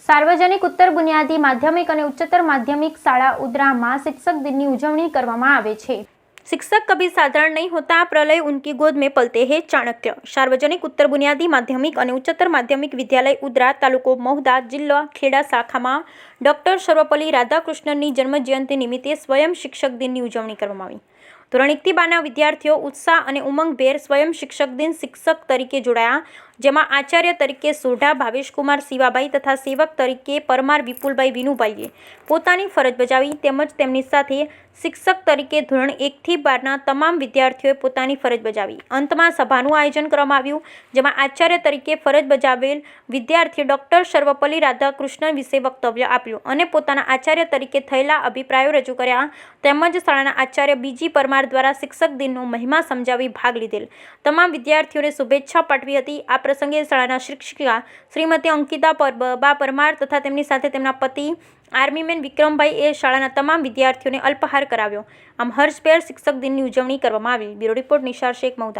સાર્વજનિક ઉત્તર બુનિયાદી માધ્યમિક અને ઉચ્ચતર માધ્યમિક શાળા ઉધરામાં શિક્ષક દિનની ઉજવણી કરવામાં આવે છે। शिक्षक कभी साधारण नहीं होता, प्रलय उनकी गोद में पलते हैं चाणक्य। सार्वजनिक उत्तर बुनियादी माध्यमिक और उच्चतर माध्यमिक विद्यालय उधरा तालुको महुदा जिल्ला खेड़ा शाखाમાં ડોક્ટર સર્વપલ્લી રાધાકૃષ્ણનની જન્મજયંતિ નિમિત્તે સ્વયં શિક્ષક દિનની ઉજવણી કરવામાં આવી। ધોરણ 1 થી 12ના વિદ્યાર્થીઓ ઉત્સાહ અને ઉમંગભેર સ્વયં શિક્ષક દિન શિક્ષક તરીકે જોડાયા, જેમાં આચાર્ય તરીકે સોઢા ભાવેશકુમાર શિવાભાઈ તથા સેવક તરીકે પરમાર વિપુલભાઈ વિનુભાઈએ પોતાની ફરજ બજાવી, તેમજ તેમની સાથે શિક્ષક તરીકે ધોરણ 1 થી 12ના તમામ વિદ્યાર્થીઓએ પોતાની ફરજ બજાવી। અંતમાં સભાનું આયોજન કરવામાં આવ્યું, જેમાં આચાર્ય તરીકે ફરજ બજાવેલ વિદ્યાર્થીએ ડોક્ટર સર્વપલ્લી રાધાકૃષ્ણન વિશે વક્તવ્ય આપ્યું અને પોતાના આચાર્ય તરીકે થયેલા અભિપ્રાયો રજૂ કર્યા, તેમજ શાળાના આચાર્ય બીજી પરમાર દ્વારા શિક્ષક દિનનો મહિમા સમજાવી ભાગ લીધેલ તમામ વિદ્યાર્થીઓને શુભેચ્છા પાઠવી હતી। આ પ્રસંગે શાળાના શિક્ષિકા શ્રીમતી અંકિતા બા પરમાર તથા તેમની સાથે તેમના પતિ આર્મીમેન વિક્રમભાઈએ શાળાના તમામ વિદ્યાર્થીઓને અલ્પાહાર કરાવ્યો। આમ હર્ષભેર શિક્ષક દિનની ઉજવણી કરવામાં આવી। Bureau report Nishar Shaikh Mahudha.